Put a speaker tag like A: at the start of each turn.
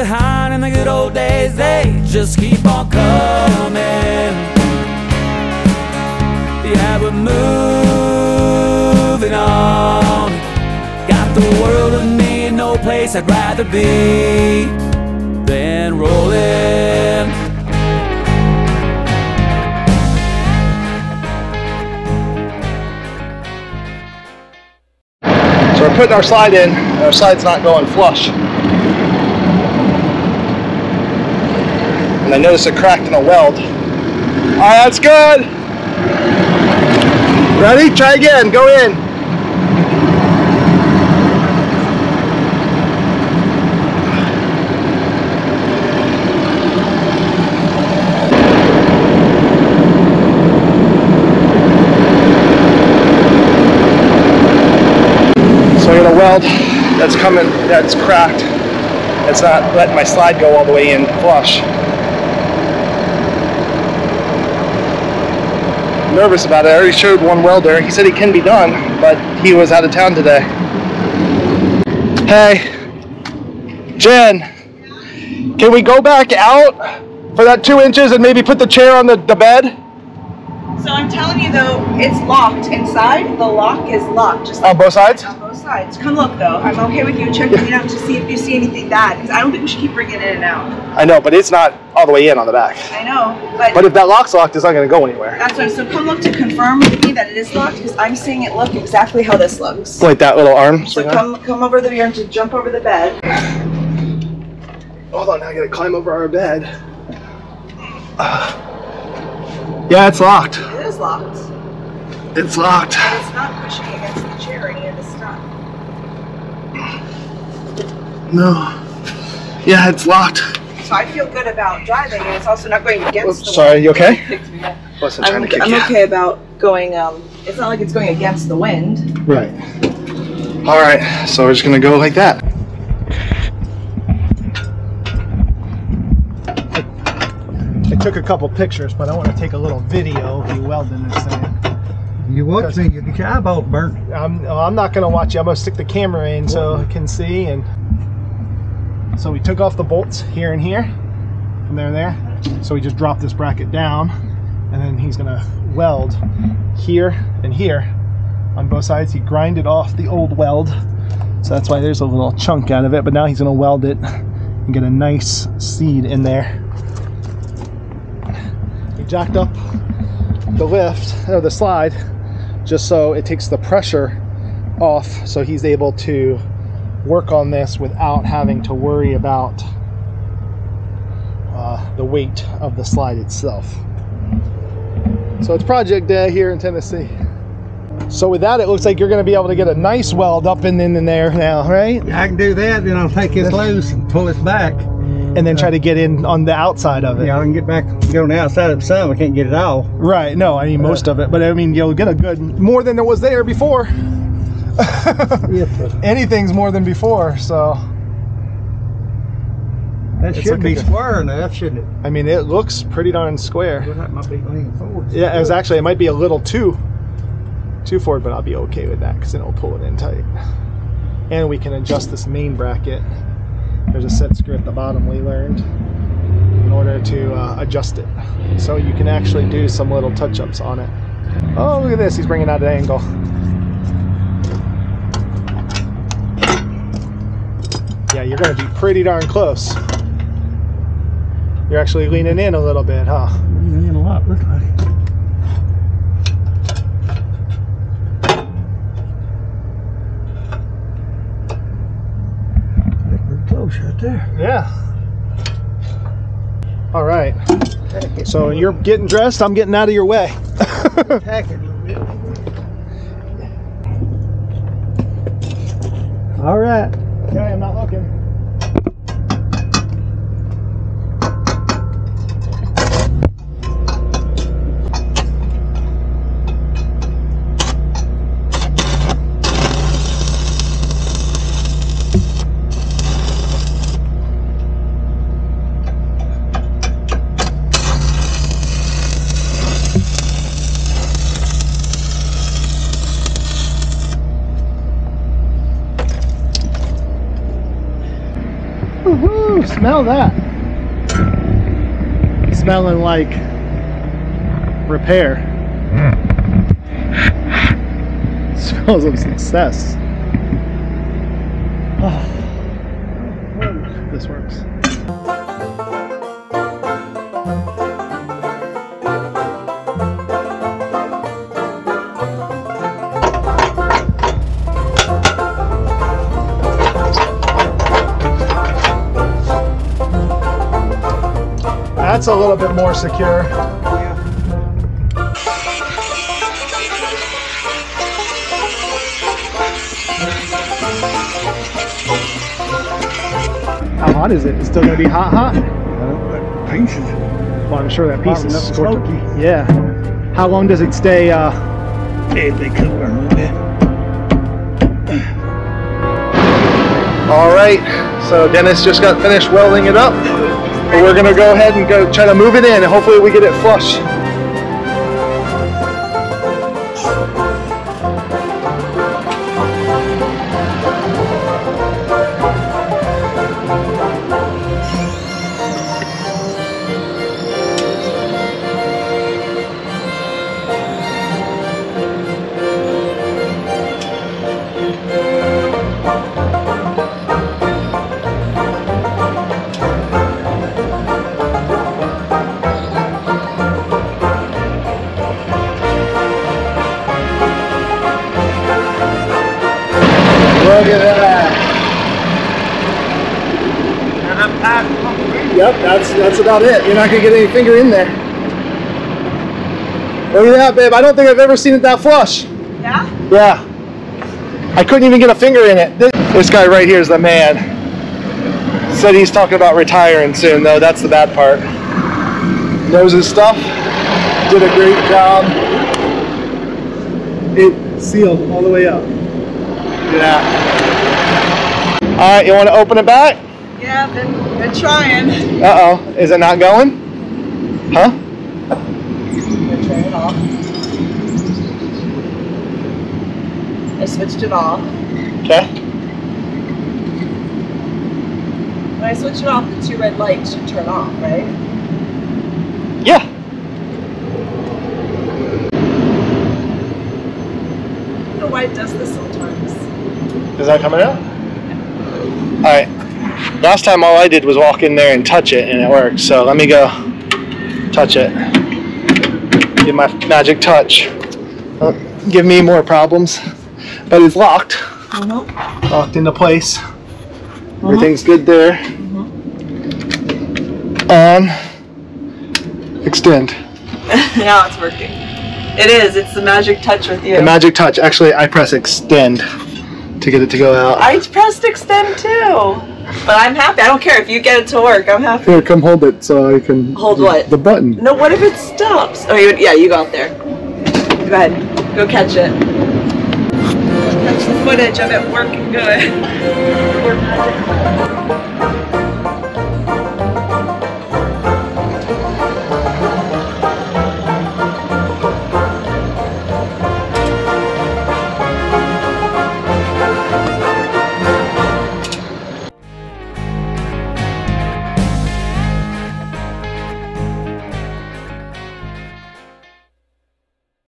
A: behind and the good old days, they just keep on coming. Yeah, we're moving on. Got the world with me and no place I'd rather be than rolling.
B: So we're putting our slide in, and our slide's not going flush. And I noticed it cracked in a weld. Alright, that's good. Ready? Try again. Go in. So I got a weld that's coming, that's cracked. It's not letting my slide go all the way in flush. I'm nervous about it. I already showed one welder. He said it can be done, but he was out of town today. Hey, Jen, can we go back out for that 2 inches and maybe put the chair on the bed?
C: So I'm telling you though, it's locked inside. The lock is locked. Just like
B: on both sides?
C: On both sides. Come look though. I'm okay with you checking it out to see if you see anything bad. Because I don't think we should keep bringing it in and out.
B: I know, but it's not all the way in on the back.
C: I know,
B: but if that lock's locked, it's not going to go anywhere.
C: That's why. So come look to confirm with me that it is locked, because I'm seeing it look exactly how this looks.
B: Like that little arm?
C: So come over there and to jump over the bed.
B: Hold on, now I got to climb over our bed. Yeah, it's locked.
C: It is locked.
B: It's locked.
C: And it's not pushing against the chair or any of the stuff.
B: No. Yeah, it's locked.
C: So I feel good about driving, and it's also not going against the
B: sorry,
C: wind.
B: you okay?
C: I'm okay about going, it's not like it's going against the wind.
B: Right. Alright, so we're just going to go like that. I took a couple pictures, but I want to take a little video of you welding this thing.
D: You watch me, you get your eyeball burnt.
B: I'm not going to watch you. I'm going to stick the camera in so I can see. And so we took off the bolts here and here, from there and there. So we just dropped this bracket down, and then he's going to weld here and here on both sides. He grinded off the old weld, so that's why there's a little chunk out of it. But now he's going to weld it and get a nice seed in there. He jacked up the lift, or the slide, just so it takes the pressure off, so he's able to work on this without having to worry about the weight of the slide itself. So it's project day here in Tennessee. So with that, it looks like you're going to be able to get a nice weld up and in there now, right?
D: I can do that, then I'll take this loose and pull this back.
B: And then try to get in on the outside of it.
D: Yeah, I can get back, go on the outside of some. I can't get it all.
B: Right, no, I mean most of it. But I mean, you'll get a good, more than there was there before. Anything's more than before, so.
D: That should be square enough, shouldn't it?
B: I mean, it looks pretty darn square.
D: Well, that might be leaning forward.
B: Yeah, it might be a little too forward, but I'll be okay with that because then it'll pull it in tight. And we can adjust this main bracket. There's a set screw at the bottom we learned in order to adjust it. So you can actually do some little touch-ups on it. Oh, look at this, he's bringing out an angle. Yeah, you're going to be pretty darn close. You're actually leaning in a little bit, huh?
D: Leaning in a lot, looks like. Close right there.
B: Yeah. All right. So you're getting dressed, I'm getting out of your way.
D: Tack it a little bit. All right.
B: Okay, I'm not looking. Ooh, smell that. Smelling like repair. Smells of success. Oh. This works. That's a little bit more secure. How hot is it? It's still going to be hot?
D: That piece is
B: Well, I'm sure that piece is
D: smoky.
B: Yeah. How long does it stay?
D: They cook a little bit.
B: All right. So Dennis just got finished welding it up. But we're going to go ahead and go try to move it in, and hopefully we get it flush. Look at that. Yep, that's about it. You're not gonna get any finger in there. Look at that, babe. I don't think I've ever seen it that flush.
C: Yeah?
B: Yeah. I couldn't even get a finger in it. This guy right here is the man. Said he's talking about retiring soon, though. That's the bad part. Knows his stuff. Did a great job. It sealed all the way up. Yeah. All right, you want to open it back?
C: Yeah, been trying.
B: Uh-oh. Is it not going? Huh?
C: Been turning it off. I switched it off.
B: Okay.
C: When I switch it off, the two red lights should turn off, right?
B: Yeah.
C: I don't know why it does this sometimes.
B: Is that coming out? All right. Last time all I did was walk in there and touch it and it worked. So let me go touch it. Give my magic touch. Don't give me more problems. But it's locked. Locked into place. Everything's good there. On. Extend.
C: Now it's working. It is. It's the magic touch with you.
B: The magic touch. Actually, I press extend to get it to go out.
C: I pressed extend too. But I'm happy. I don't care if you get it to work. I'm happy.
B: Here, come hold it so I can...
C: Hold what?
B: The button.
C: No, what if it stops? Oh, yeah, you go out there. Go ahead. Go catch it. Catch the footage of it working good.